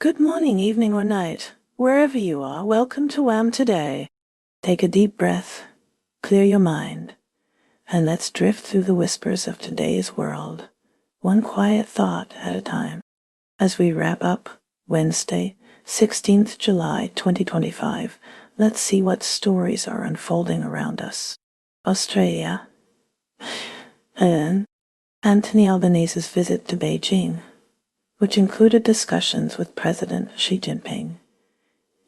Good morning, evening, or night. Wherever you are, welcome to WHAM today. Take a deep breath, clear your mind, and let's drift through the whispers of today's world, one quiet thought at a time. As we wrap up Wednesday, 16th July 2025, let's see what stories are unfolding around us. Australia and Anthony Albanese's visit to Beijing, which included discussions with President Xi Jinping,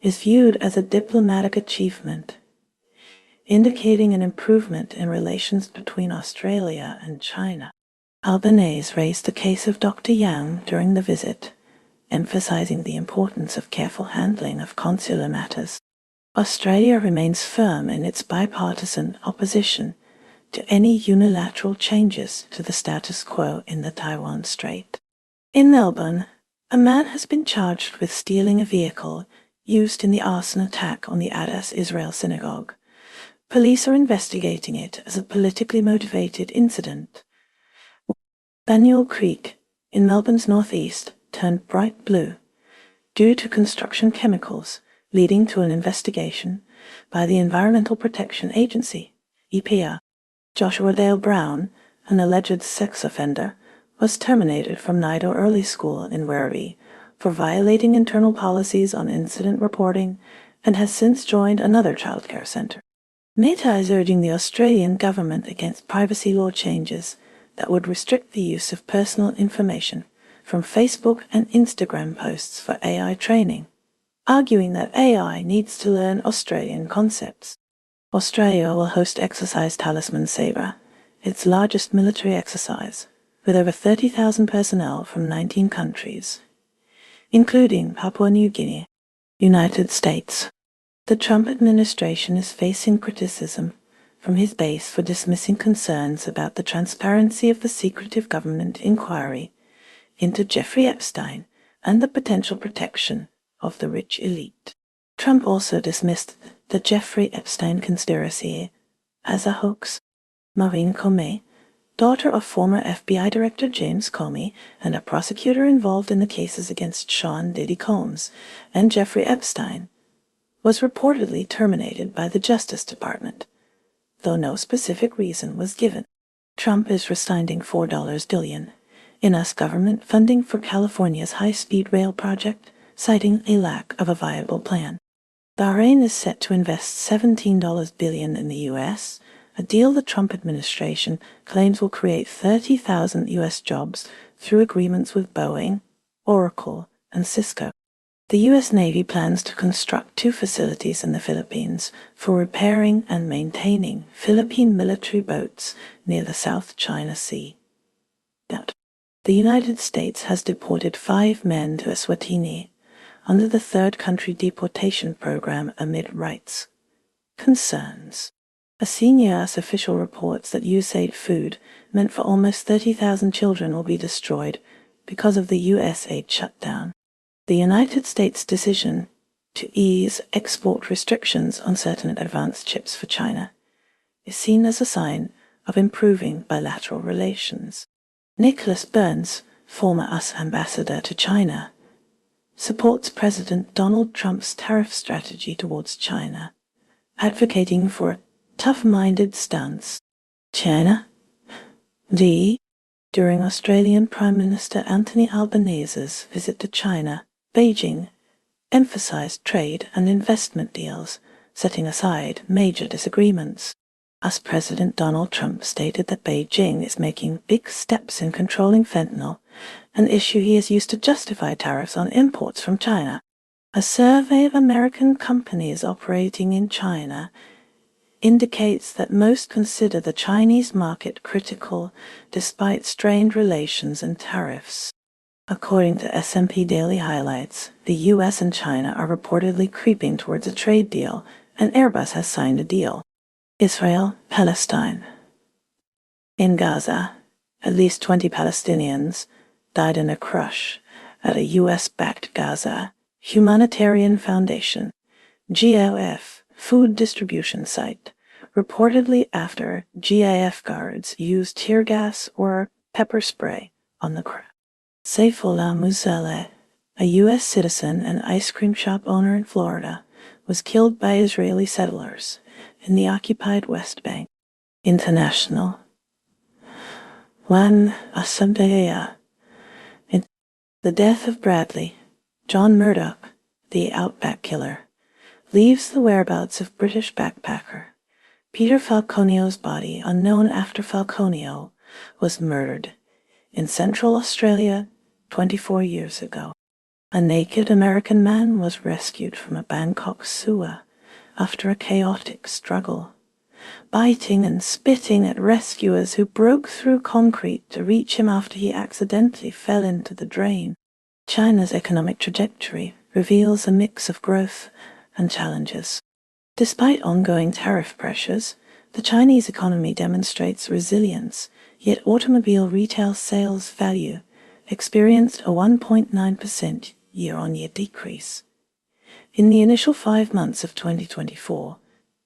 is viewed as a diplomatic achievement, indicating an improvement in relations between Australia and China. Albanese raised the case of Dr. Yang during the visit, emphasizing the importance of careful handling of consular matters. Australia remains firm in its bipartisan opposition to any unilateral changes to the status quo in the Taiwan Strait. In Melbourne, a man has been charged with stealing a vehicle used in the arson attack on the Adas Israel synagogue. Police are investigating it as a politically motivated incident. Banyule Creek, in Melbourne's northeast, turned bright blue due to construction chemicals, leading to an investigation by the Environmental Protection Agency, EPA. Joshua Dale Brown, an alleged sex offender, was terminated from Nido Early School in Werribee for violating internal policies on incident reporting and has since joined another childcare centre. Meta is urging the Australian government against privacy law changes that would restrict the use of personal information from Facebook and Instagram posts for AI training, arguing that AI needs to learn Australian concepts. Australia will host Exercise Talisman Sabre, its largest military exercise, with over 30,000 personnel from 19 countries, including Papua New Guinea, United States. The Trump administration is facing criticism from his base for dismissing concerns about the transparency of the secretive government inquiry into Jeffrey Epstein and the potential protection of the rich elite. Trump also dismissed the Jeffrey Epstein conspiracy as a hoax. Maureen Comey, daughter of former FBI Director James Comey and a prosecutor involved in the cases against Sean Diddy Combs and Jeffrey Epstein, was reportedly terminated by the Justice Department, though no specific reason was given. Trump is rescinding $4 billion in US government funding for California's high-speed rail project, citing a lack of a viable plan. Bahrain is set to invest $17 billion in the U.S., a deal the Trump administration claims will create 30,000 U.S. jobs through agreements with Boeing, Oracle, and Cisco. The U.S. Navy plans to construct 2 facilities in the Philippines for repairing and maintaining Philippine military boats near the South China Sea. The United States has deported 5 men to Eswatini under the Third Country Deportation Program amid rights concerns. A senior US official reports that USAID food meant for almost 30,000 children will be destroyed because of the USAID shutdown. The United States' decision to ease export restrictions on certain advanced chips for China is seen as a sign of improving bilateral relations. Nicholas Burns, former US ambassador to China, supports President Donald Trump's tariff strategy towards China, advocating for a tough-minded stance. China. During Australian Prime Minister Anthony Albanese's visit to China, Beijing emphasized trade and investment deals, setting aside major disagreements. US President Donald Trump stated that Beijing is making big steps in controlling fentanyl, an issue he has used to justify tariffs on imports from China. A survey of American companies operating in China indicates that most consider the Chinese market critical despite strained relations and tariffs. According to S&P Daily Highlights, the U.S. and China are reportedly creeping towards a trade deal, and Airbus has signed a deal. Israel, Palestine. In Gaza, at least 20 Palestinians died in a crush at a U.S.-backed Gaza Humanitarian Foundation, GOF, food distribution site, reportedly after GIF guards used tear gas or pepper spray on the crowd. Saifullah Musaleh, a U.S. citizen and ice cream shop owner in Florida, was killed by Israeli settlers in the occupied West Bank. International. WHAM Assembleia. The death of Bradley, John Murdoch, the Outback Killer, leaves the whereabouts of British backpacker Peter Falconio's body unknown after Falconio was murdered in Central Australia 24 years ago. A naked American man was rescued from a Bangkok sewer after a chaotic struggle, biting and spitting at rescuers who broke through concrete to reach him after he accidentally fell into the drain. China's economic trajectory reveals a mix of growth and challenges. Despite ongoing tariff pressures, the Chinese economy demonstrates resilience, yet automobile retail sales value experienced a 1.9% year-on-year decrease. In the initial 5 months of 2024,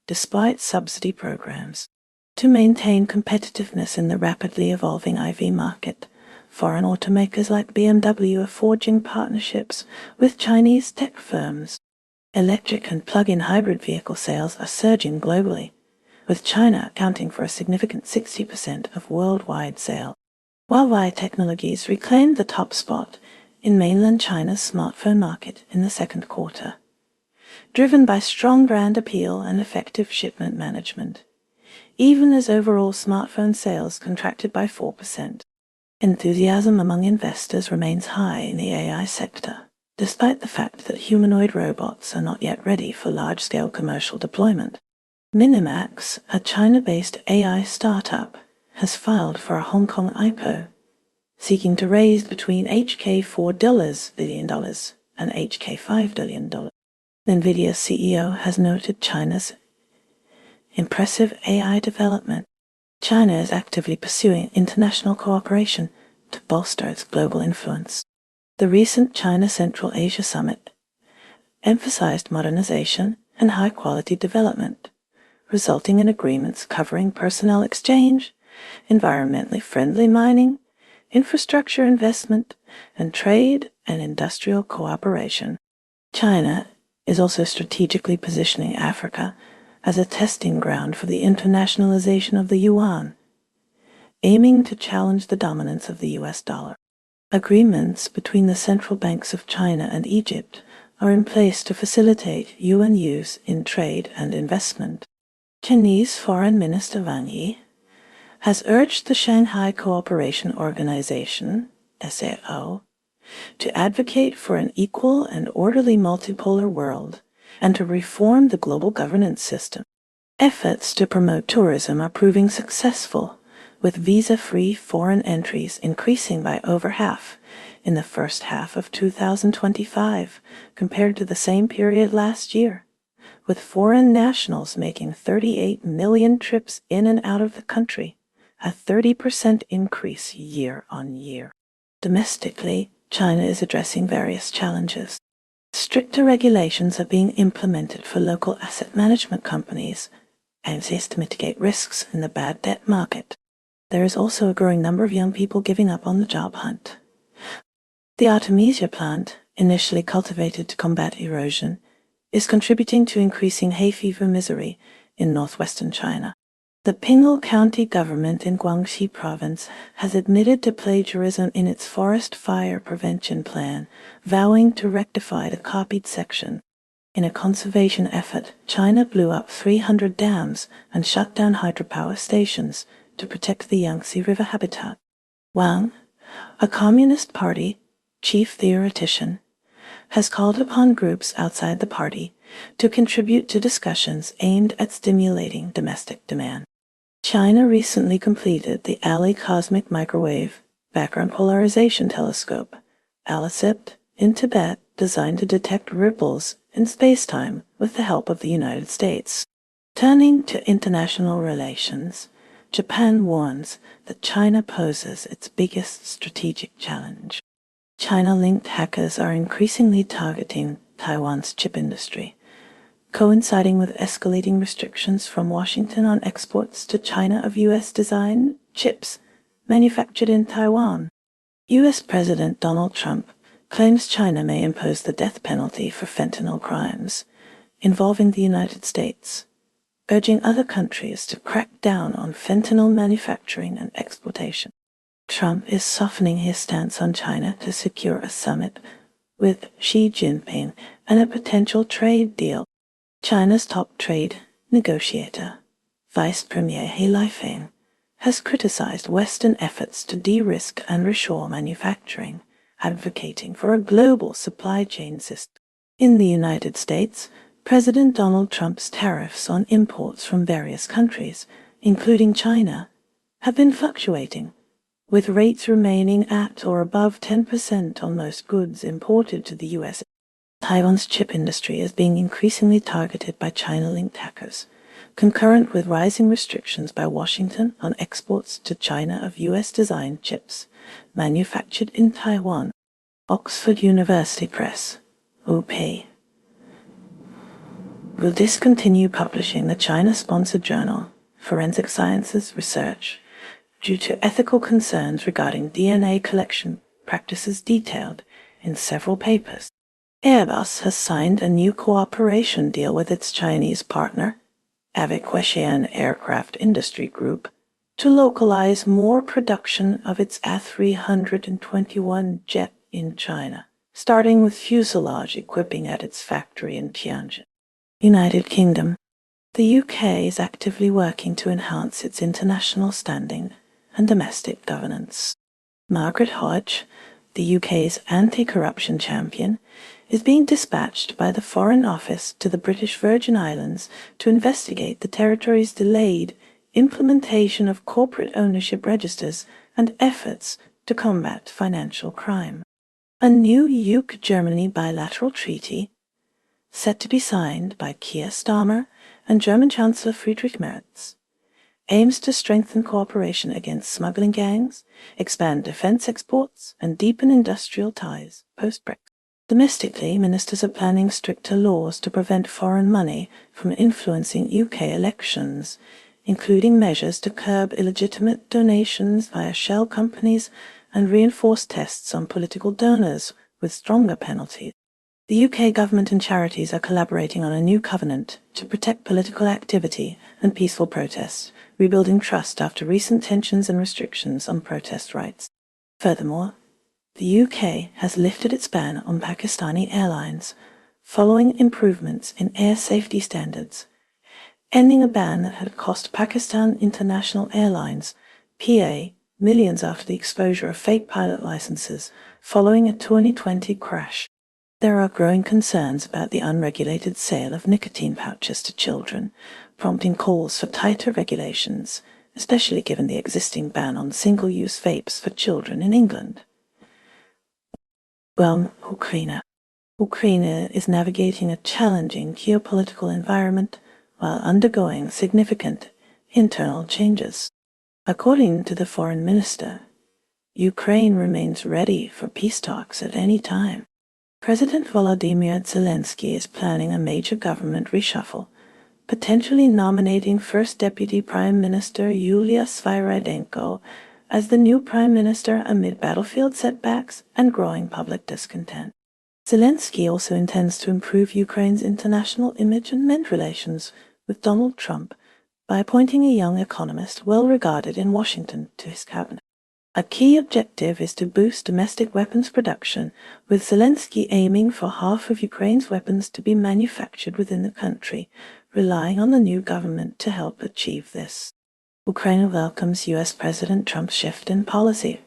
despite subsidy programs to maintain competitiveness in the rapidly evolving IV market, foreign automakers like BMW are forging partnerships with Chinese tech firms. Electric and plug-in hybrid vehicle sales are surging globally, with China accounting for a significant 60% of worldwide sales. Huawei Technologies reclaimed the top spot in mainland China's smartphone market in the second quarter, driven by strong brand appeal and effective shipment management, even as overall smartphone sales contracted by 4%. Enthusiasm among investors remains high in the AI sector, despite the fact that humanoid robots are not yet ready for large-scale commercial deployment. Minimax, a China-based AI startup, has filed for a Hong Kong IPO, seeking to raise between HK$4 billion and HK$5 billion. NVIDIA's CEO has noted China's impressive AI development. China is actively pursuing international cooperation to bolster its global influence. The recent China Central Asia Summit emphasized modernization and high-quality development, resulting in agreements covering personnel exchange, environmentally friendly mining, infrastructure investment, and trade and industrial cooperation. China is also strategically positioning Africa as a testing ground for the internationalization of the yuan, aiming to challenge the dominance of the US dollar. Agreements between the central banks of China and Egypt are in place to facilitate yuan use in trade and investment. Chinese Foreign Minister Wang Yi has urged the Shanghai Cooperation Organization, SAO, to advocate for an equal and orderly multipolar world and to reform the global governance system. Efforts to promote tourism are proving successful, with visa-free foreign entries increasing by over half in the first half of 2025 compared to the same period last year, with foreign nationals making 38 million trips in and out of the country, a 30% increase year-on-year. Domestically, China is addressing various challenges. Stricter regulations are being implemented for local asset management companies, aimed to mitigate risks in the bad debt market. There is also a growing number of young people giving up on the job hunt. The Artemisia plant, initially cultivated to combat erosion, is contributing to increasing hay fever misery in northwestern China. The Pinghu County government in Guangxi province has admitted to plagiarism in its forest fire prevention plan, vowing to rectify the copied section. In a conservation effort, China blew up 300 dams and shut down hydropower stations to protect the Yangtze River habitat. Wang, a Communist Party chief theoretician, has called upon groups outside the party to contribute to discussions aimed at stimulating domestic demand. China recently completed the ALI Cosmic Microwave Background Polarization Telescope, ALICIPT, in Tibet, designed to detect ripples in spacetime with the help of the United States. Turning to international relations, Japan warns that China poses its biggest strategic challenge. China-linked hackers are increasingly targeting Taiwan's chip industry, coinciding with escalating restrictions from Washington on exports to China of U.S.-designed chips manufactured in Taiwan. U.S. President Donald Trump claims China may impose the death penalty for fentanyl crimes involving the United States, urging other countries to crack down on fentanyl manufacturing and exportation. Trump is softening his stance on China to secure a summit with Xi Jinping and a potential trade deal. China's top trade negotiator, Vice Premier He Lifeng, has criticized Western efforts to de-risk and reshore manufacturing, advocating for a global supply chain system. In the United States, President Donald Trump's tariffs on imports from various countries, including China, have been fluctuating, with rates remaining at or above 10% on most goods imported to the U.S. Taiwan's chip industry is being increasingly targeted by China-linked hackers, concurrent with rising restrictions by Washington on exports to China of U.S.-designed chips manufactured in Taiwan. Oxford University Press, UP, will discontinue publishing the China-sponsored journal Forensic Sciences Research due to ethical concerns regarding DNA collection practices detailed in several papers. Airbus has signed a new cooperation deal with its Chinese partner, Aviation Aircraft Industry Group, to localize more production of its A321 jet in China, starting with fuselage equipping at its factory in Tianjin. United Kingdom. The UK is actively working to enhance its international standing and domestic governance. Margaret Hodge, the UK's anti-corruption champion, is being dispatched by the Foreign Office to the British Virgin Islands to investigate the territory's delayed implementation of corporate ownership registers and efforts to combat financial crime. A new UK-Germany bilateral treaty, set to be signed by Keir Starmer and German Chancellor Friedrich Merz, aims to strengthen cooperation against smuggling gangs, expand defense exports, and deepen industrial ties post-Brexit. Domestically, ministers are planning stricter laws to prevent foreign money from influencing UK elections, including measures to curb illegitimate donations via shell companies and reinforce tests on political donors with stronger penalties. The UK government and charities are collaborating on a new covenant to protect political activity and peaceful protests, rebuilding trust after recent tensions and restrictions on protest rights. Furthermore, the UK has lifted its ban on Pakistani airlines following improvements in air safety standards, ending a ban that had cost Pakistan International Airlines, PA, millions after the exposure of fake pilot licenses following a 2020 crash. There are growing concerns about the unregulated sale of nicotine pouches to children, prompting calls for tighter regulations, especially given the existing ban on single-use vapes for children in England. WHAM, Ukraine. Ukraine is navigating a challenging geopolitical environment while undergoing significant internal changes. According to the foreign minister, Ukraine remains ready for peace talks at any time. President Volodymyr Zelenskyy is planning a major government reshuffle, potentially nominating First Deputy Prime Minister Yulia Svyrydenko as the new prime minister amid battlefield setbacks and growing public discontent. Zelenskyy also intends to improve Ukraine's international image and mend relations with Donald Trump by appointing a young economist well regarded in Washington to his cabinet. A key objective is to boost domestic weapons production, with Zelenskyy aiming for half of Ukraine's weapons to be manufactured within the country, relying on the new government to help achieve this. Ukraine welcomes U.S. President Trump's shift in policy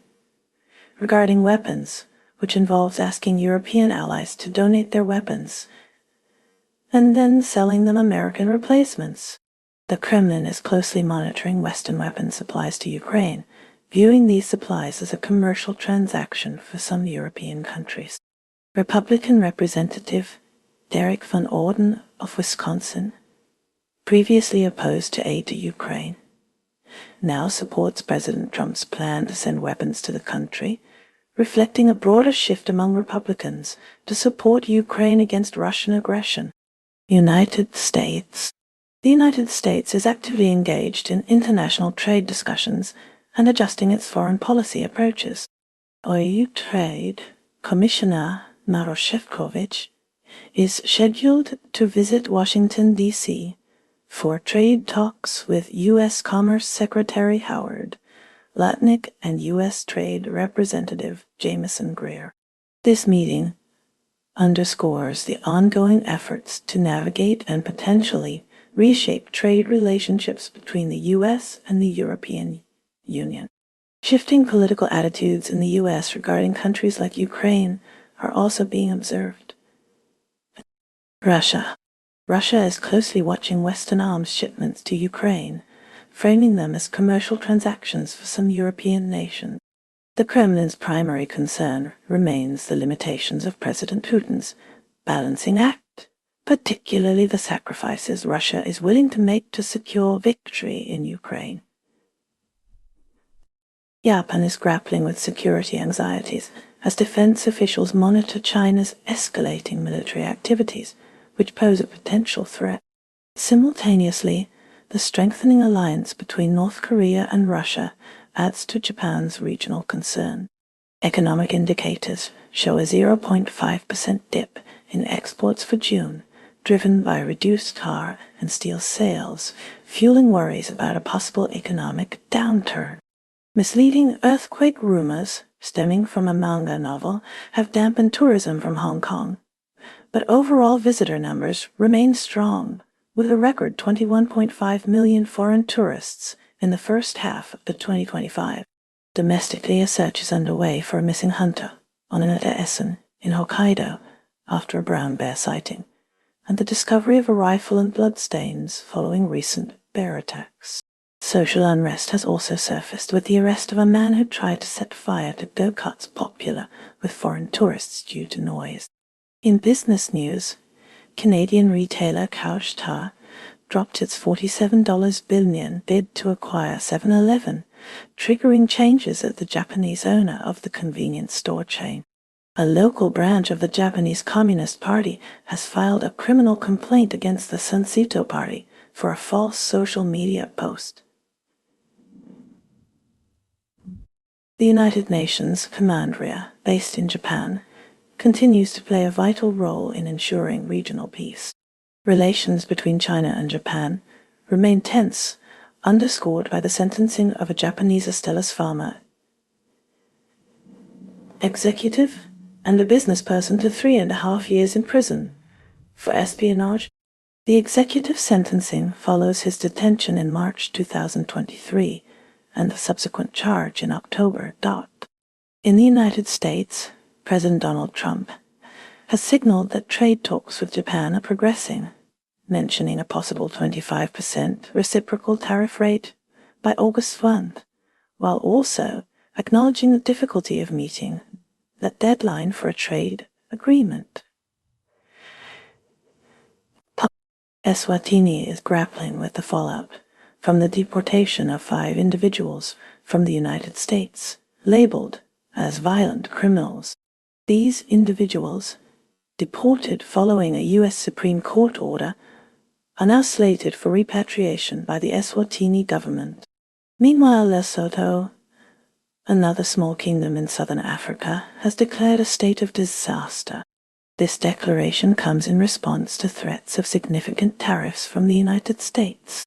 regarding weapons, which involves asking European allies to donate their weapons and then selling them American replacements. The Kremlin is closely monitoring Western weapon supplies to Ukraine, viewing these supplies as a commercial transaction for some European countries. Republican Representative Derek Van Orden of Wisconsin, previously opposed to aid to Ukraine, now supports President Trump's plan to send weapons to the country, reflecting a broader shift among Republicans to support Ukraine against Russian aggression. United States. The United States is actively engaged in international trade discussions and adjusting its foreign policy approaches. EU trade Commissioner Maroshevkovich is scheduled to visit Washington, D.C. for trade talks with U.S. Commerce Secretary Howard Lutnick and U.S. Trade Representative Jamieson Greer. This meeting underscores the ongoing efforts to navigate and potentially reshape trade relationships between the U.S. and the European Union. Shifting political attitudes in the U.S. regarding countries like Ukraine are also being observed. Russia is closely watching Western arms shipments to Ukraine, framing them as commercial transactions for some European nations. The Kremlin's primary concern remains the limitations of President Putin's balancing act, particularly the sacrifices Russia is willing to make to secure victory in Ukraine. Japan is grappling with security anxieties as defense officials monitor China's escalating military activities, which pose a potential threat. Simultaneously, the strengthening alliance between North Korea and Russia adds to Japan's regional concern. Economic indicators show a 0.5% dip in exports for June, driven by reduced car and steel sales, fueling worries about a possible economic downturn. Misleading earthquake rumors stemming from a manga novel have dampened tourism from Hong Kong, but overall visitor numbers remain strong, with a record 21.5 million foreign tourists in the first half of 2025. Domestically, a search is underway for a missing hunter on Ononeta Essen in Hokkaido after a brown bear sighting, and the discovery of a rifle and bloodstains following recent bear attacks. Social unrest has also surfaced with the arrest of a man who tried to set fire to go-karts popular with foreign tourists due to noise. In business news, Canadian retailer Couche-Tard dropped its $47 billion bid to acquire 7-Eleven, triggering changes at the Japanese owner of the convenience store chain. A local branch of the Japanese Communist Party has filed a criminal complaint against the Sunsito Party for a false social media post. The United Nations Command Area, based in Japan, continues to play a vital role in ensuring regional peace. Relations between China and Japan remain tense, underscored by the sentencing of a Japanese Astellas Pharma executive and a business person to 3.5 years in prison for espionage. The executive sentencing follows his detention in March 2023 and the subsequent charge in October. In the United States, President Donald Trump has signaled that trade talks with Japan are progressing, mentioning a possible 25% reciprocal tariff rate by August 1, while also acknowledging the difficulty of meeting that deadline for a trade agreement. Eswatini is grappling with the fallout from the deportation of 5 individuals from the United States, labeled as violent criminals. These individuals, deported following a U.S. Supreme Court order, are now slated for repatriation by the Eswatini government. Meanwhile, Lesotho, another small kingdom in southern Africa, has declared a state of disaster. This declaration comes in response to threats of significant tariffs from the United States.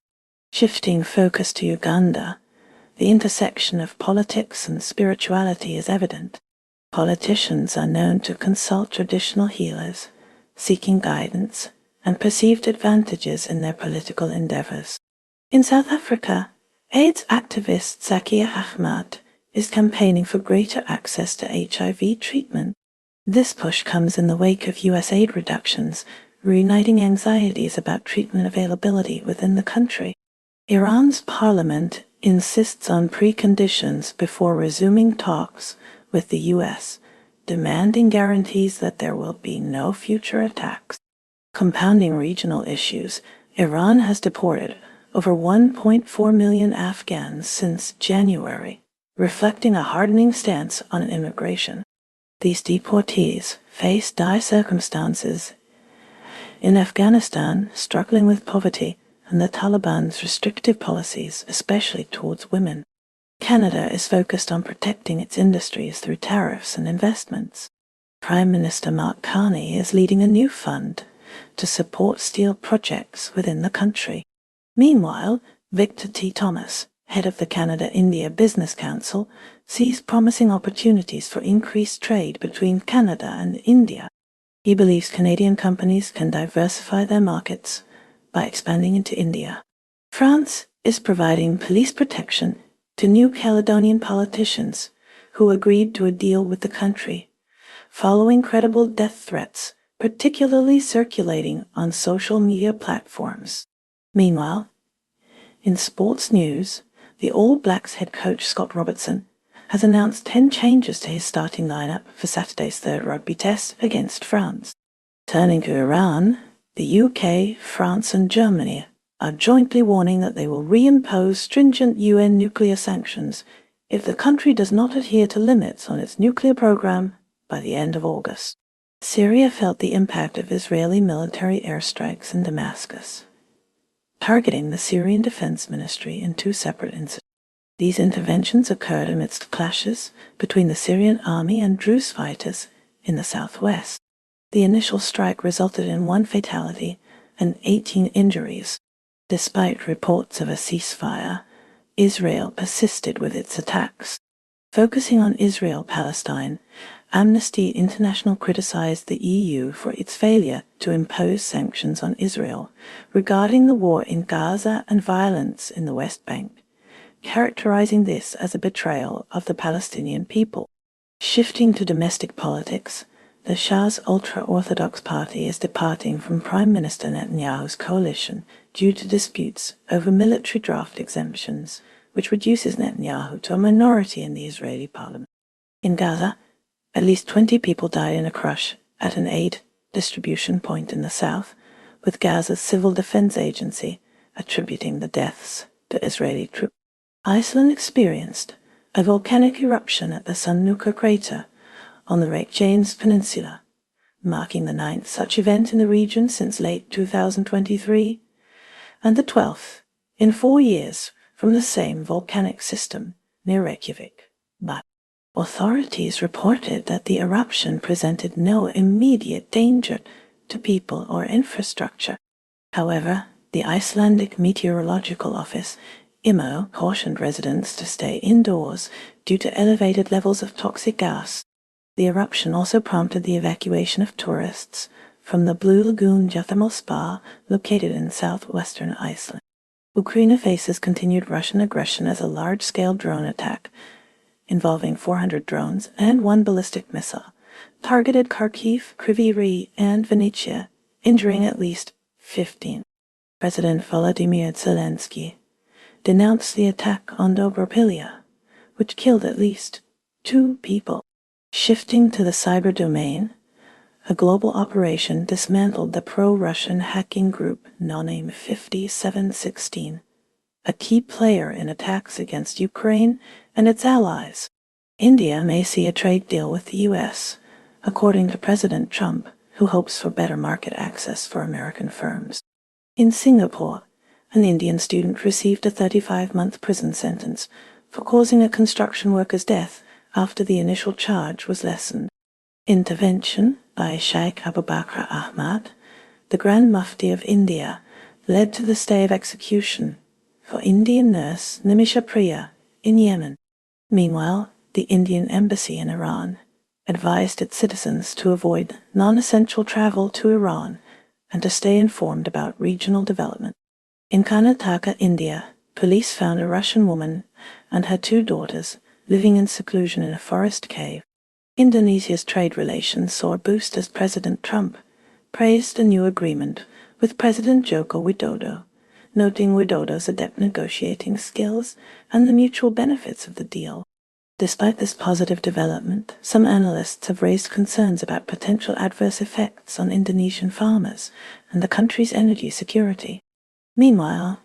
Shifting focus to Uganda, the intersection of politics and spirituality is evident. Politicians are known to consult traditional healers, seeking guidance and perceived advantages in their political endeavors. In South Africa, AIDS activist Zakia Ahmad is campaigning for greater access to HIV treatment. This push comes in the wake of U.S. aid reductions, reigniting anxieties about treatment availability within the country. Iran's parliament insists on preconditions before resuming talks with the U.S., demanding guarantees that there will be no future attacks. Compounding regional issues, Iran has deported over 1.4 million Afghans since January, reflecting a hardening stance on immigration. These deportees face dire circumstances in Afghanistan, struggling with poverty and the Taliban's restrictive policies, especially towards women. Canada is focused on protecting its industries through tariffs and investments. Prime Minister Mark Carney is leading a new fund to support steel projects within the country. Meanwhile, Victor T. Thomas, head of the Canada-India Business Council, sees promising opportunities for increased trade between Canada and India. He believes Canadian companies can diversify their markets by expanding into India. France is providing police protection to New Caledonian politicians who agreed to a deal with the country, following credible death threats, particularly circulating on social media platforms. Meanwhile, in sports news, the All Blacks head coach Scott Robertson has announced 10 changes to his starting lineup for Saturday's third rugby test against France. Turning to Iran, the UK, France and Germany are jointly warning that they will reimpose stringent UN nuclear sanctions if the country does not adhere to limits on its nuclear program by the end of August. Syria felt the impact of Israeli military airstrikes in Damascus, targeting the Syrian Defense Ministry in 2 separate incidents. These interventions occurred amidst clashes between the Syrian army and Druze fighters in the southwest. The initial strike resulted in 1 fatality and 18 injuries. Despite reports of a ceasefire, Israel persisted with its attacks. Focusing on Israel-Palestine, Amnesty International criticized the EU for its failure to impose sanctions on Israel regarding the war in Gaza and violence in the West Bank, characterizing this as a betrayal of the Palestinian people. Shifting to domestic politics, the Shah's ultra-Orthodox party is departing from Prime Minister Netanyahu's coalition due to disputes over military draft exemptions, which reduces Netanyahu to a minority in the Israeli parliament. In Gaza, at least 20 people died in a crush at an aid distribution point in the south, with Gaza's Civil Defense Agency attributing the deaths to Israeli troops. Iceland experienced a volcanic eruption at the Sunnuka crater on the Reykjanes Peninsula, marking the 9th such event in the region since late 2023, and the 12th in 4 years from the same volcanic system near Reykjavik. But authorities reported that the eruption presented no immediate danger to people or infrastructure. However, the Icelandic Meteorological Office, IMO, cautioned residents to stay indoors due to elevated levels of toxic gas. The eruption also prompted the evacuation of tourists from the Blue Lagoon geothermal spa located in southwestern Iceland. Ukraine faces continued Russian aggression as a large-scale drone attack involving 400 drones and 1 ballistic missile targeted Kharkiv, Kryvyi Rih, and Vinnytsia, injuring at least 15. President Volodymyr Zelenskyy denounced the attack on Dobropilya, which killed at least 2 people. Shifting to the cyber domain, a global operation dismantled the pro-Russian hacking group No-Name 5716, a key player in attacks against Ukraine and its allies. India may see a trade deal with the U.S., according to President Trump, who hopes for better market access for American firms. In Singapore, an Indian student received a 35-month prison sentence for causing a construction worker's death after the initial charge was lessened. Intervention by Sheikh Abu Bakr Ahmad, the Grand Mufti of India, led to the stay of execution for Indian nurse Nimisha Priya in Yemen. Meanwhile, the Indian embassy in Iran advised its citizens to avoid non-essential travel to Iran and to stay informed about regional development. In Karnataka, India, police found a Russian woman and her 2 daughters living in seclusion in a forest cave. Indonesia's trade relations saw a boost as President Trump praised a new agreement with President Joko Widodo, noting Widodo's adept negotiating skills and the mutual benefits of the deal. Despite this positive development, some analysts have raised concerns about potential adverse effects on Indonesian farmers and the country's energy security. Meanwhile,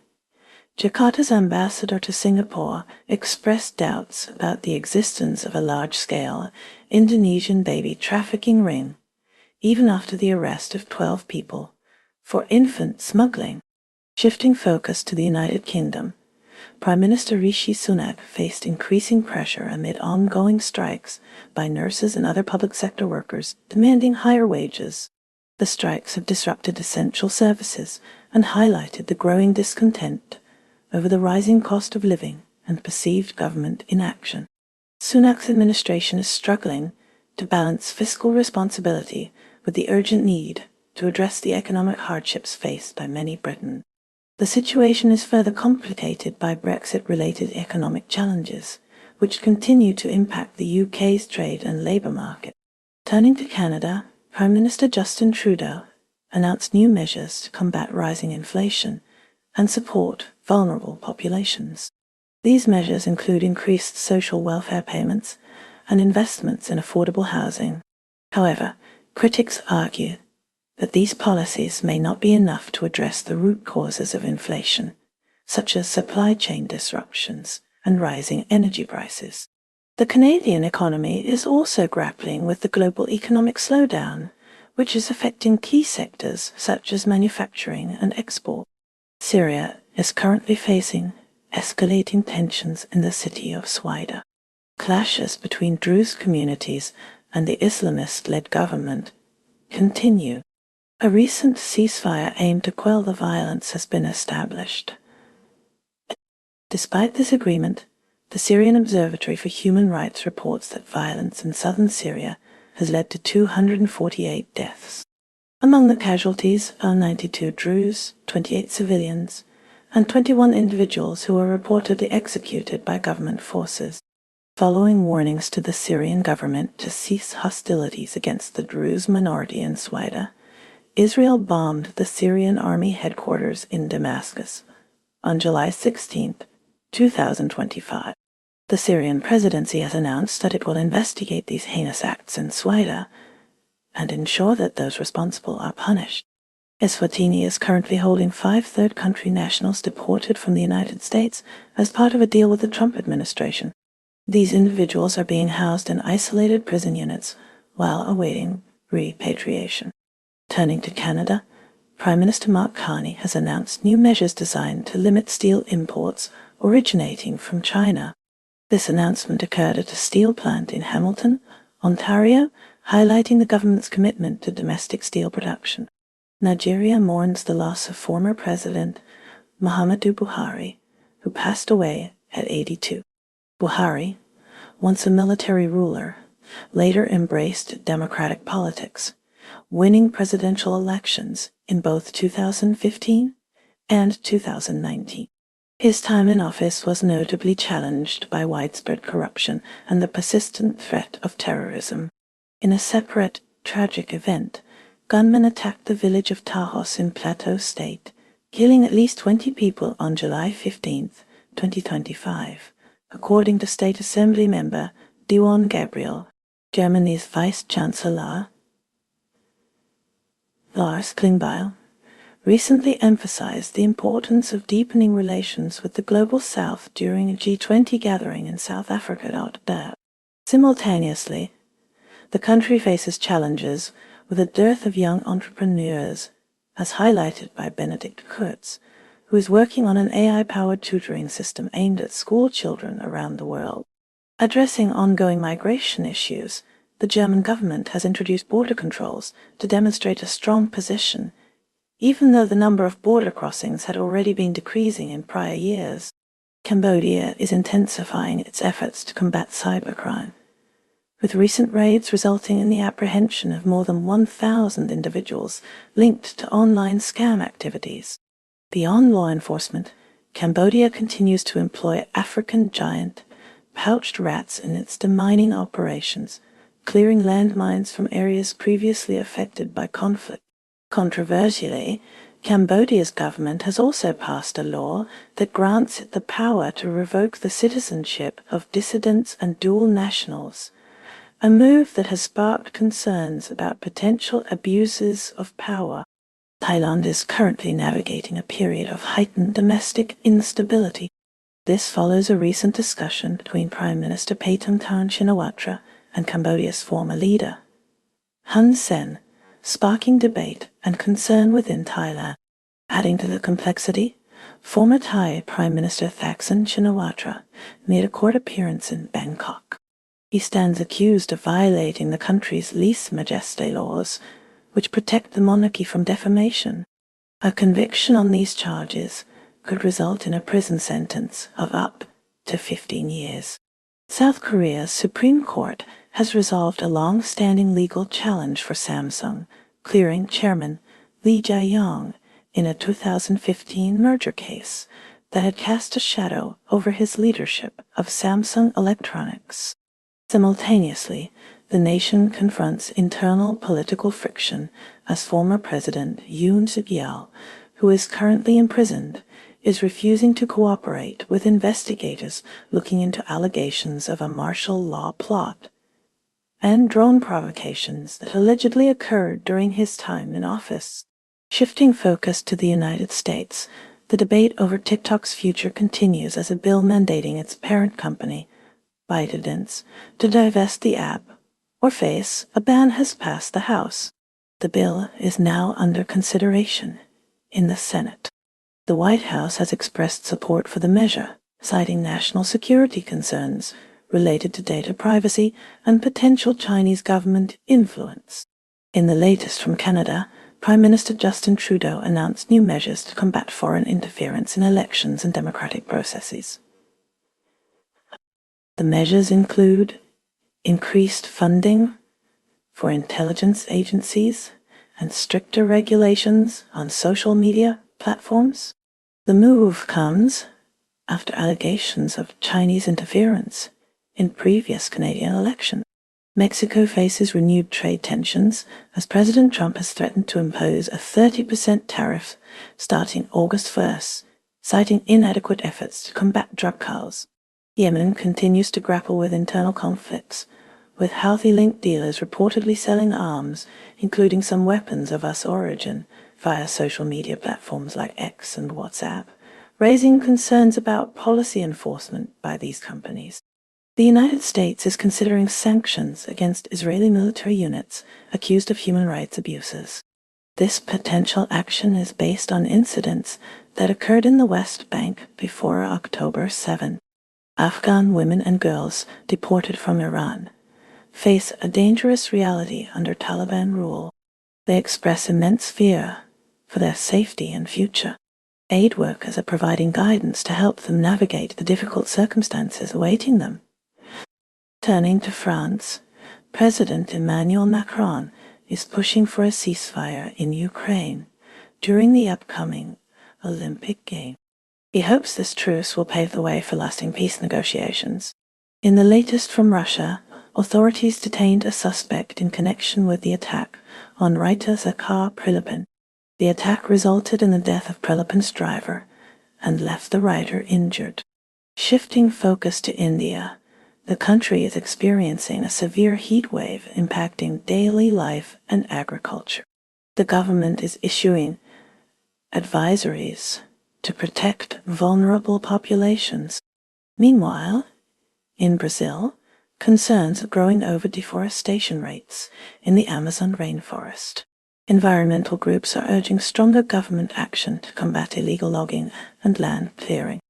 Jakarta's ambassador to Singapore expressed doubts about the existence of a large-scale Indonesian baby trafficking ring, even after the arrest of 12 people for infant smuggling. Shifting focus to the United Kingdom, Prime Minister Rishi Sunak faced increasing pressure amid ongoing strikes by nurses and other public sector workers demanding higher wages. The strikes have disrupted essential services and highlighted the growing discontent over the rising cost of living and perceived government inaction. Sunak's administration is struggling to balance fiscal responsibility with the urgent need to address the economic hardships faced by many Britons. The situation is further complicated by Brexit-related economic challenges, which continue to impact the UK's trade and labour market. Turning to Canada, Prime Minister Justin Trudeau announced new measures to combat rising inflation and support vulnerable populations. These measures include increased social welfare payments and investments in affordable housing. However, critics argue that these policies may not be enough to address the root causes of inflation, such as supply chain disruptions and rising energy prices. The Canadian economy is also grappling with the global economic slowdown, which is affecting key sectors such as manufacturing and export. Syria is currently facing escalating tensions in the city of Swaida. Clashes between Druze communities and the Islamist-led government continue. A recent ceasefire aimed to quell the violence has been established. Despite this agreement, the Syrian Observatory for Human Rights reports that violence in southern Syria has led to 248 deaths. Among the casualties are 92 Druze, 28 civilians, and 21 individuals who were reportedly executed by government forces. Following warnings to the Syrian government to cease hostilities against the Druze minority in Swaida, Israel bombed the Syrian army headquarters in Damascus on July 16, 2025. The Syrian presidency has announced that it will investigate these heinous acts in Swaida and ensure that those responsible are punished. Eswatini is currently holding 5 third-country nationals deported from the United States as part of a deal with the Trump administration. These individuals are being housed in isolated prison units while awaiting repatriation. Turning to Canada, Prime Minister Mark Carney has announced new measures designed to limit steel imports originating from China. This announcement occurred at a steel plant in Hamilton, Ontario, highlighting the government's commitment to domestic steel production. Nigeria mourns the loss of former President Muhammadu Buhari, who passed away at 82. Buhari, once a military ruler, later embraced democratic politics, winning presidential elections in both 2015 and 2019. His time in office was notably challenged by widespread corruption and the persistent threat of terrorism. In a separate, tragic event, gunmen attacked the village of Tajos in Plateau State, killing at least 20 people on July 15, 2025, according to State Assembly member Diwan Gabriel. Germany's Vice-Chancellor Lars Klingbeil recently emphasized the importance of deepening relations with the Global South during a G20 gathering in South Africa. Simultaneously, the country faces challenges with a dearth of young entrepreneurs, as highlighted by Benedict Kurtz, who is working on an AI-powered tutoring system aimed at school children around the world. Addressing ongoing migration issues, the German government has introduced border controls to demonstrate a strong position, even though the number of border crossings had already been decreasing in prior years. Cambodia is intensifying its efforts to combat cybercrime, with recent raids resulting in the apprehension of more than 1,000 individuals linked to online scam activities. Beyond law enforcement, Cambodia continues to employ African giant pouched rats in its demining operations, clearing landmines from areas previously affected by conflict. Controversially, Cambodia's government has also passed a law that grants it the power to revoke the citizenship of dissidents and dual nationals, a move that has sparked concerns about potential abuses of power. Thailand is currently navigating a period of heightened domestic instability. This follows a recent discussion between Prime Minister Paetongtarn Shinawatra and Cambodia's former leader, Hun Sen, sparking debate and concern within Thailand. Adding to the complexity, former Thai Prime Minister Thaksin Shinawatra made a court appearance in Bangkok. He stands accused of violating the country's lèse majesté laws, which protect the monarchy from defamation. A conviction on these charges could result in a prison sentence of up to 15 years. South Korea's Supreme Court has resolved a long-standing legal challenge for Samsung, clearing Chairman Lee Jae-yong in a 2015 merger case that had cast a shadow over his leadership of Samsung Electronics. Simultaneously, the nation confronts internal political friction as former President Yoon Suk-yeol, who is currently imprisoned, is refusing to cooperate with investigators looking into allegations of a martial law plot and drone provocations that allegedly occurred during his time in office. Shifting focus to the United States, the debate over TikTok's future continues as a bill mandating its parent company, ByteDance, to divest the app or face a ban has passed the House. The bill is now under consideration in the Senate. The White House has expressed support for the measure, citing national security concerns related to data privacy and potential Chinese government influence. In the latest from Canada, Prime Minister Justin Trudeau announced new measures to combat foreign interference in elections and democratic processes. The measures include increased funding for intelligence agencies and stricter regulations on social media platforms. The move comes after allegations of Chinese interference in previous Canadian elections. Mexico faces renewed trade tensions as President Trump has threatened to impose a 30% tariff starting August 1st, citing inadequate efforts to combat drug cartels. Yemen continues to grapple with internal conflicts, with Houthi-linked dealers reportedly selling arms, including some weapons of US origin, via social media platforms like X and WhatsApp, raising concerns about policy enforcement by these companies. The United States is considering sanctions against Israeli military units accused of human rights abuses. This potential action is based on incidents that occurred in the West Bank before October 7. Afghan women and girls deported from Iran face a dangerous reality under Taliban rule. They express immense fear for their safety and future. Aid workers are providing guidance to help them navigate the difficult circumstances awaiting them. Turning to France, President Emmanuel Macron is pushing for a ceasefire in Ukraine during the upcoming Olympic Games. He hopes this truce will pave the way for lasting peace negotiations. In the latest from Russia, authorities detained a suspect in connection with the attack on writer Zakhar Prilepin. The attack resulted in the death of Prilepin's driver and left the writer injured. Shifting focus to India, the country is experiencing a severe heat wave impacting daily life and agriculture. The government is issuing advisories to protect vulnerable populations. Meanwhile, in Brazil, concerns are growing over deforestation rates in the Amazon rainforest. Environmental groups are urging stronger government action to combat illegal logging and land clearing.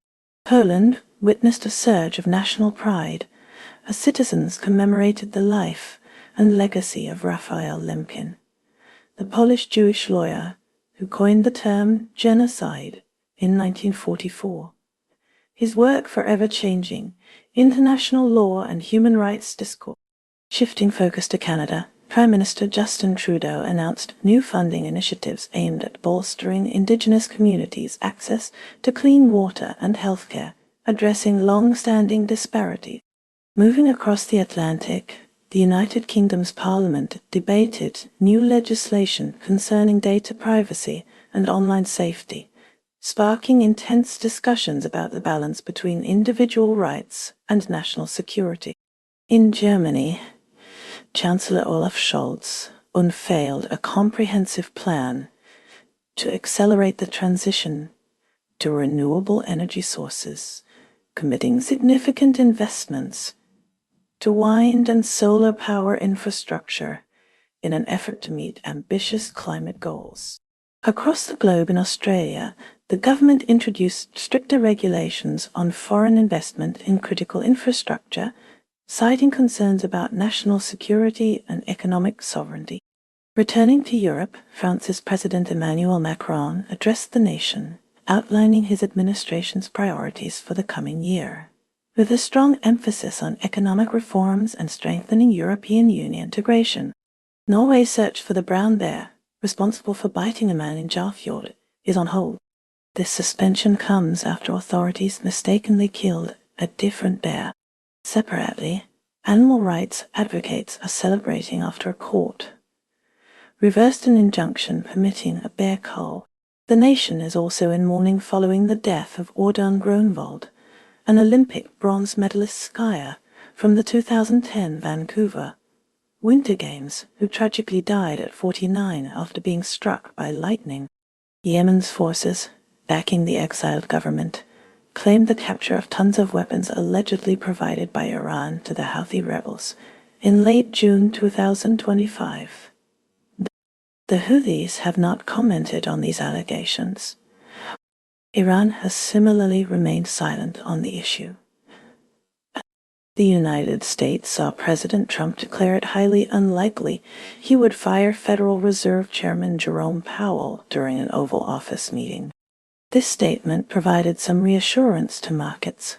Poland witnessed a surge of national pride as citizens commemorated the life and legacy of Raphael Lemkin, the Polish Jewish lawyer who coined the term genocide in 1944. His work forever changing international law and human rights discourse. Shifting focus to Canada, Prime Minister Justin Trudeau announced new funding initiatives aimed at bolstering Indigenous communities' access to clean water and healthcare, addressing long-standing disparities. Moving across the Atlantic, the United Kingdom's Parliament debated new legislation concerning data privacy and online safety, sparking intense discussions about the balance between individual rights and national security. In Germany, Chancellor Olaf Scholz unveiled a comprehensive plan to accelerate the transition to renewable energy sources, committing significant investments to wind and solar power infrastructure in an effort to meet ambitious climate goals. Across the globe in Australia, the government introduced stricter regulations on foreign investment in critical infrastructure, citing concerns about national security and economic sovereignty. Returning to Europe, France's President Emmanuel Macron addressed the nation, outlining his administration's priorities for the coming year. With a strong emphasis on economic reforms and strengthening European Union integration. Norway's search for the brown bear, responsible for biting a man in Jarfjord, is on hold. This suspension comes after authorities mistakenly killed a different bear. Separately, animal rights advocates are celebrating after a court reversed an injunction permitting a bear cull. The nation is also in mourning following the death of Audun Gronwald, an Olympic bronze medalist skier from the 2010 Vancouver Winter Games, who tragically died at 49 after being struck by lightning. Yemen's forces, backing the exiled government, claimed the capture of tons of weapons allegedly provided by Iran to the Houthi rebels in late June 2025. The Houthis have not commented on these allegations. Iran has similarly remained silent on the issue. The United States saw President Trump declare it highly unlikely he would fire Federal Reserve Chairman Jerome Powell during an Oval Office meeting. This statement provided some reassurance to markets,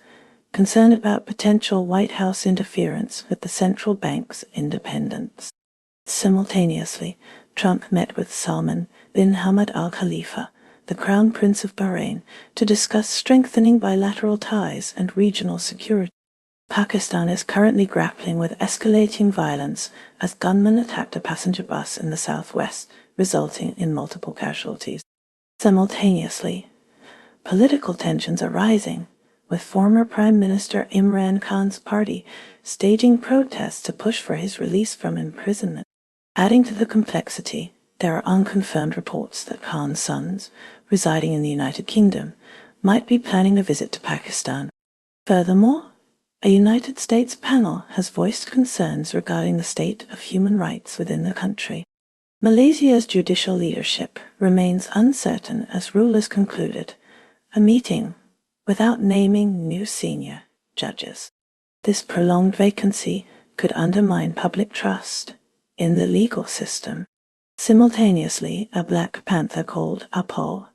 concerned about potential White House interference with the central bank's independence. Simultaneously, Trump met with Salman bin Hamad Al Khalifa, the Crown Prince of Bahrain, to discuss strengthening bilateral ties and regional security. Pakistan is currently grappling with escalating violence as gunmen attacked a passenger bus in the southwest, resulting in multiple casualties. Simultaneously, political tensions are rising, with former Prime Minister Imran Khan's party staging protests to push for his release from imprisonment. Adding to the complexity, there are unconfirmed reports that Khan's sons, residing in the United Kingdom, might be planning a visit to Pakistan. Furthermore, a United States panel has voiced concerns regarding the state of human rights within the country. Malaysia's judicial leadership remains uncertain as rulers concluded a meeting without naming new senior judges. This prolonged vacancy could undermine public trust in the legal system. Simultaneously, a black panther called Apo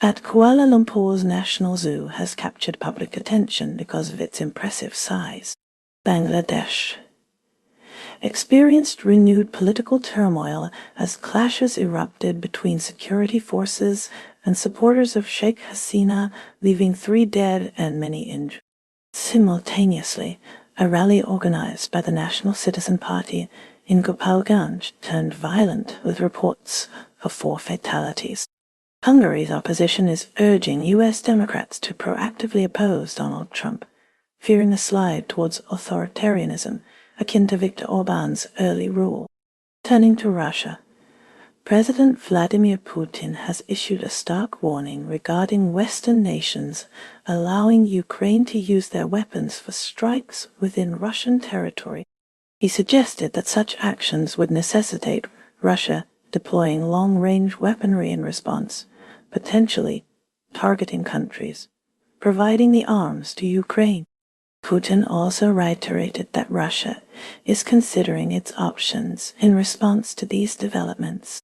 at Kuala Lumpur's National Zoo has captured public attention because of its impressive size. Bangladesh experienced renewed political turmoil as clashes erupted between security forces and supporters of Sheikh Hasina, leaving 3 dead and many injured. Simultaneously, a rally organized by the National Citizen Party in Gopalganj turned violent with reports of 4 fatalities. Hungary's opposition is urging U.S. Democrats to proactively oppose Donald Trump, fearing a slide towards authoritarianism akin to Viktor Orban's early rule. Turning to Russia, President Vladimir Putin has issued a stark warning regarding Western nations allowing Ukraine to use their weapons for strikes within Russian territory. He suggested that such actions would necessitate Russia deploying long-range weaponry in response, potentially targeting countries providing the arms to Ukraine. Putin also reiterated that Russia is considering its options in response to these developments.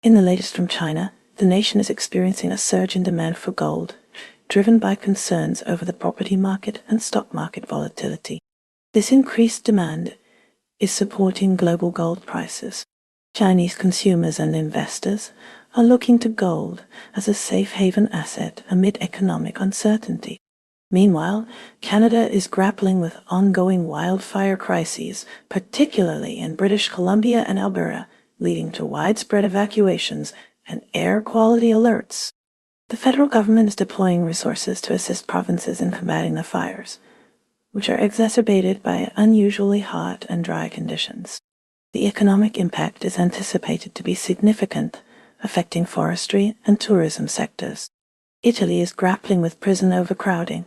In the latest from China, the nation is experiencing a surge in demand for gold, driven by concerns over the property market and stock market volatility. This increased demand is supporting global gold prices. Chinese consumers and investors are looking to gold as a safe haven asset amid economic uncertainty. Meanwhile, Canada is grappling with ongoing wildfire crises, particularly in British Columbia and Alberta, leading to widespread evacuations and air quality alerts. The federal government is deploying resources to assist provinces in combating the fires, which are exacerbated by unusually hot and dry conditions. The economic impact is anticipated to be significant, affecting forestry and tourism sectors. Italy is grappling with prison overcrowding,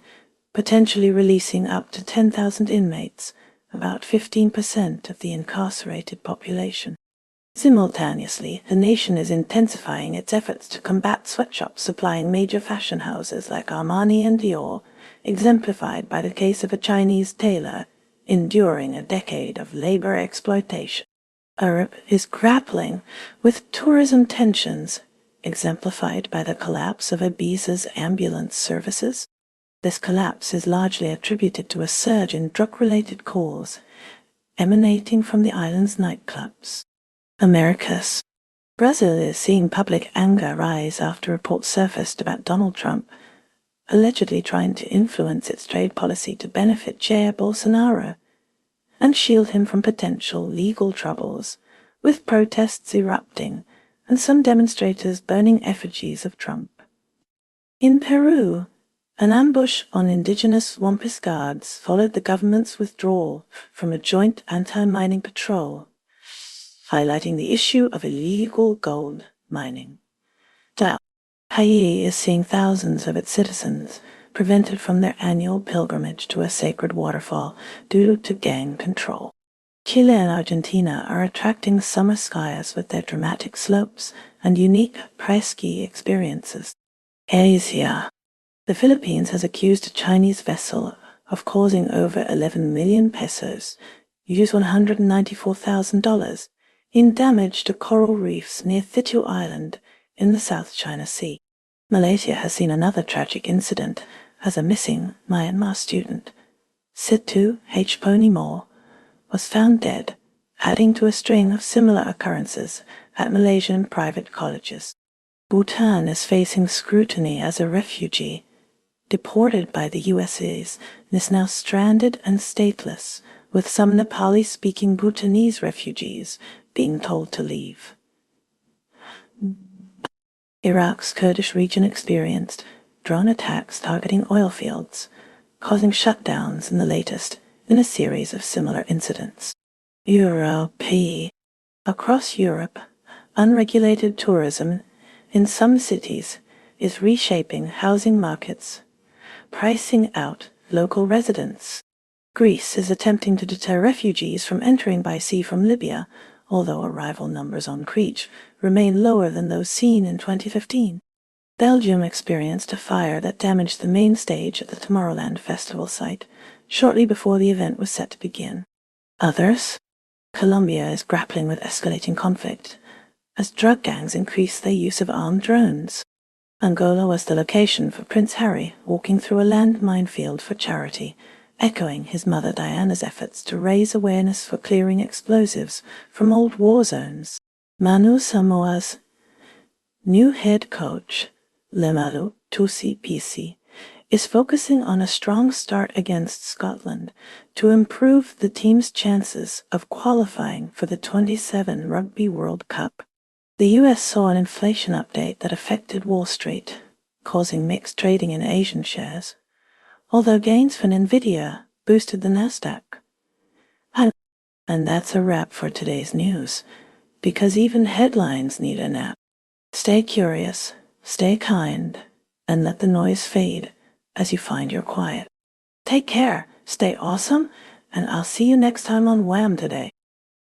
potentially releasing up to 10,000 inmates, about 15% of the incarcerated population. Simultaneously, the nation is intensifying its efforts to combat sweatshops supplying major fashion houses like Armani and Dior, exemplified by the case of a Chinese tailor enduring a decade of labor exploitation. Europe is grappling with tourism tensions, exemplified by the collapse of Ibiza's ambulance services. This collapse is largely attributed to a surge in drug-related calls emanating from the island's nightclubs. Americas. Brazil is seeing public anger rise after reports surfaced about Donald Trump allegedly trying to influence its trade policy to benefit Jair Bolsonaro and shield him from potential legal troubles, with protests erupting and some demonstrators burning effigies of Trump. In Peru, an ambush on indigenous Wampis guards followed the government's withdrawal from a joint anti-mining patrol, highlighting the issue of illegal gold mining. Haiti is seeing thousands of its citizens prevented from their annual pilgrimage to a sacred waterfall due to gang control. Chile and Argentina are attracting summer skiers with their dramatic slopes and unique pri-ski experiences. Asia. The Philippines has accused a Chinese vessel of causing over 11 million pesos, $194,000, in damage to coral reefs near Thitu Island in the South China Sea. Malaysia has seen another tragic incident as a missing Myanmar student, Situ H. Ponimore, was found dead, adding to a string of similar occurrences at Malaysian private colleges. Bhutan is facing scrutiny as a refugee, deported by the USA's, and is now stranded and stateless, with some Nepali-speaking Bhutanese refugees being told to leave. Iraq's Kurdish region experienced drone attacks targeting oil fields, causing shutdowns in the latest in a series of similar incidents. Europe. Across Europe, unregulated tourism in some cities is reshaping housing markets, pricing out local residents. Greece is attempting to deter refugees from entering by sea from Libya, although arrival numbers on Crete remain lower than those seen in 2015. Belgium experienced a fire that damaged the main stage at the Tomorrowland Festival site shortly before the event was set to begin. Others? Colombia is grappling with escalating conflict as drug gangs increase their use of armed drones. Angola was the location for Prince Harry walking through a land minefield for charity, echoing his mother Diana's efforts to raise awareness for clearing explosives from old war zones. Manu Samoa's new head coach, Lemalu Tusi Pisi, is focusing on a strong start against Scotland to improve the team's chances of qualifying for the 27 Rugby World Cup. The US saw an inflation update that affected Wall Street, causing mixed trading in Asian shares, although gains for Nvidia boosted the Nasdaq. And that's a wrap for today's news, because even headlines need a nap. Stay curious, stay kind, and let the noise fade as you find your quiet. Take care, stay awesome, and I'll see you next time on WHAM today.